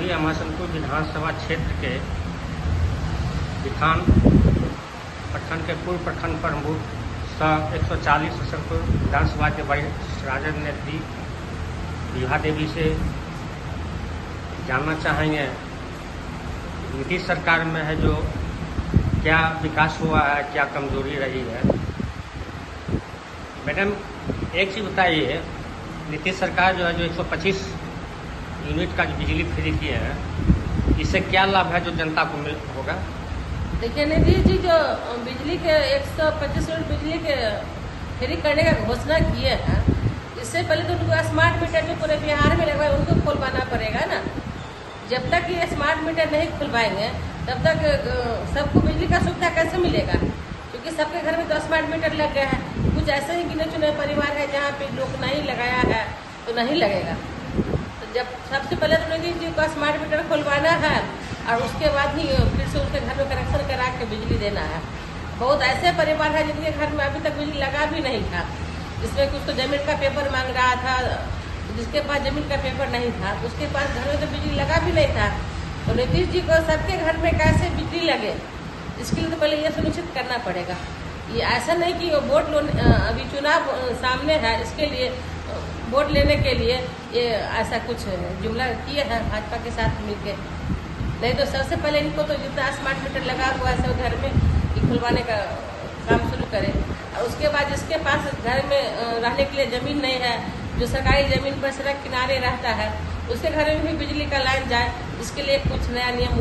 चंदौली अमासनपुर विधानसभा क्षेत्र के विधान प्रखंड के पूर्व प्रखंड प्रमुख 140 असनपुर विधानसभा के वरिष्ठ राजद नेत्री विभा देवी से जानना चाहेंगे नीतीश सरकार में है जो क्या विकास हुआ है, क्या कमजोरी रही है। मैडम एक चीज़ बताइए, नीतीश सरकार जो है जो 125 यूनिट का जो बिजली फ्री किए हैं, इससे क्या लाभ है जो जनता को होगा? देखिए नीतीश जी जो बिजली के 125 यूनिट बिजली के फ्री करने का घोषणा किए हैं, इससे पहले तो उनको स्मार्ट मीटर जो पूरे बिहार में लगवाए उनको खुलवाना पड़ेगा ना। जब तक ये स्मार्ट मीटर नहीं खुलवाएंगे तब तक सबको बिजली का सुविधा कैसे मिलेगा? क्योंकि सबके घर में तो स्मार्ट मीटर लग गया है। कुछ ऐसे ही गिने चुने परिवार है जहाँ पे लोग नहीं लगाया है तो नहीं लगेगा। तो जब सबसे पहले तो नीतीश जी को स्मार्ट मीटर खुलवाना है और उसके बाद ही फिर से उसके घर में कनेक्शन करा के बिजली देना है। बहुत ऐसे परिवार है जिनके घर में अभी तक बिजली लगा भी नहीं था, जिसमें कुछ तो जमीन का पेपर मांग रहा था, जिसके पास जमीन का पेपर नहीं था उसके पास घर में तो बिजली लगा भी नहीं था। तो नीतीश जी को सबके घर में कैसे बिजली लगे, इसके लिए तो पहले ये सुनिश्चित करना पड़ेगा। ये ऐसा नहीं कि वोट अभी चुनाव सामने है, इसके लिए वोट लेने के लिए ये ऐसा कुछ जुमला किए हैं भाजपा के साथ मिलकर। नहीं तो सबसे पहले इनको तो जितना स्मार्ट मीटर लगा हुआ है सब घर में खुलवाने का काम शुरू करें, और उसके बाद जिसके पास घर में रहने के लिए ज़मीन नहीं है, जो सरकारी ज़मीन पर सड़क किनारे रहता है, उसके घर में भी बिजली का लाइन जाए, इसके लिए कुछ नया नियम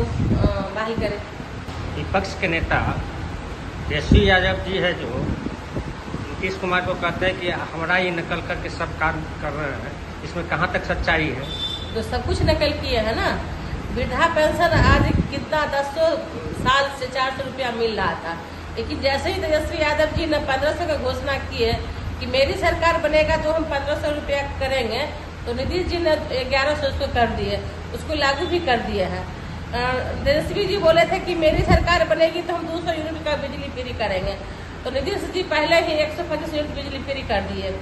बाहिर करें। विपक्ष के नेता तेजस्वी यादव जी है जो नीतीश कुमार को कहते हैं कि हमारा ही नकल करके सब काम कर रहे हैं, इसमें कहाँ तक सच्चाई है? तो सब कुछ नकल किए है ना। वृद्धा पेंशन आज कितना 10 साल से 400 रुपया मिल रहा था, लेकिन जैसे ही तेजस्वी यादव जी ने 1500 का घोषणा की है कि मेरी सरकार बनेगा तो हम 1500 रुपया करेंगे, तो नीतीश जी ने 1100 उसको कर दिए, उसको लागू भी कर दिए हैं। तेजस्वी जी बोले थे कि मेरी सरकार बनेगी तो हम 200 यूनिट का बिजली फ्री करेंगे, तो नीतीश जी पहले ही 125 यूनिट बिजली फ्री कर दिए।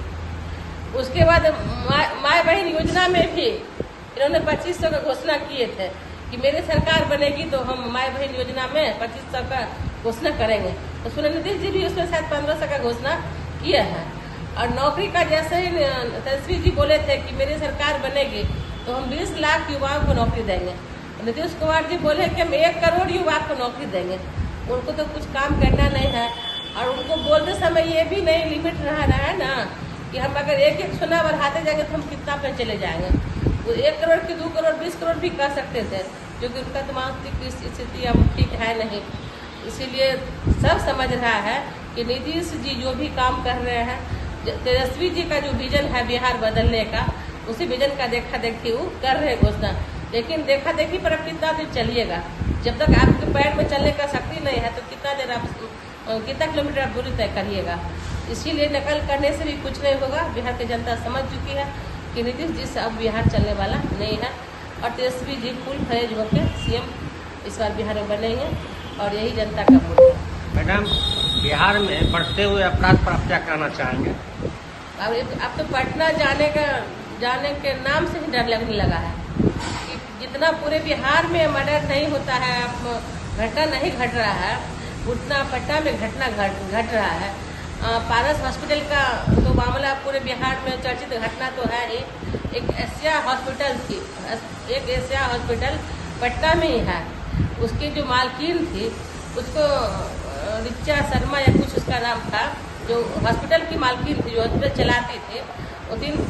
उसके बाद माय बहन योजना में भी इन्होंने 2500 का घोषणा किए थे कि मेरी सरकार बनेगी तो हम माय बहन योजना में 2500 का घोषणा करेंगे, तो सुने नीतीश जी भी उसमें शायद 1500 का घोषणा किए हैं। और नौकरी का जैसे ही तेजस्वी जी बोले थे कि मेरी सरकार बनेगी तो हम 20 लाख युवाओं को नौकरी देंगे, नीतीश कुमार जी बोले कि हम 1 करोड़ युवा को नौकरी देंगे। उनको तो कुछ काम करना नहीं है, और उनको बोलते समय ये भी नहीं लिमिट रहा है ना कि हम अगर एक सोना बढ़ाते जाएंगे तो हम कितना पे चले जाएंगे। वो 1 करोड़ की 2 करोड़ 20 करोड़ भी कर सकते थे, जो कि उनका दिमाग स्थिति अब ठीक है नहीं। इसीलिए सब समझ रहा है कि नीतीश जी जो भी काम कर रहे हैं, तेजस्वी जी का जो विजन है बिहार बदलने का, उसी विजन का देखा देखी वो कर रहे घोषणा। लेकिन देखा देखी पर अब कितना दिन चलिएगा? जब तक आपके पैर में चलने का शक्ति नहीं है तो कितना देर आप कितना किलोमीटर आप दूरी तय करिएगा? इसीलिए नकल करने से भी कुछ नहीं होगा। बिहार की जनता समझ चुकी है कि नीतीश जी से अब बिहार चलने वाला नहीं है, और तेजस्वी जी फुल फैज होकर सीएम इस बार बिहार में बनेंगे, और यही जनता का वोट है। मैडम बिहार में बढ़ते हुए अपराध पर आप क्या कहना चाहेंगे? अब तो पटना जाने के नाम से ही डर लगने लगा है कि जितना पूरे बिहार में मर्डर नहीं होता है, घटना नहीं घट रहा है, उतना पटना में घटना घट रहा है। पारस हॉस्पिटल का तो मामला पूरे बिहार में चर्चित घटना तो है ही। एक एशिया हॉस्पिटल पटना में ही है, उसकी जो मालकिन थी उसको रिचा शर्मा या कुछ उसका नाम था, जो हॉस्पिटल की मालकिन थी, जो हॉस्पिटल चलाती थी,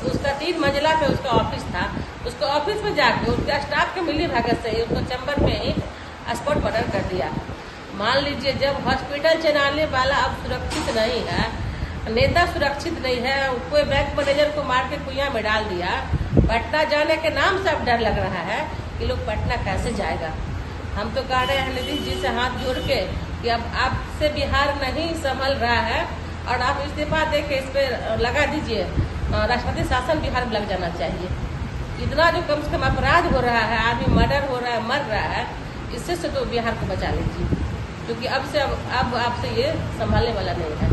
उसका 3 मंजिला पे उसका ऑफिस था। उसको ऑफिस में जाके उसके स्टाफ के मिली भगत से उसको चैम्बर में ही स्पॉट मर्डर कर दिया। मान लीजिए जब हॉस्पिटल चलाने वाला अब सुरक्षित नहीं है, नेता सुरक्षित नहीं है, कोई बैंक मैनेजर को मार के कुइयां में डाल दिया, पटना जाने के नाम से अब डर लग रहा है कि लोग पटना कैसे जाएगा। हम तो कह रहे हैं नीतीश जी से हाथ जोड़ के कि अब आपसे बिहार नहीं संभल रहा है, और आप इस्तीफा दे के इस पर लगा दीजिए, राष्ट्रपति शासन बिहार में लग जाना चाहिए। इतना जो कम से कम अपराध हो रहा है, आदमी मर्डर हो रहा है, मर रहा है, इससे तो बिहार को बचा लीजिए, क्योंकि अब आपसे ये संभालने वाला नहीं है।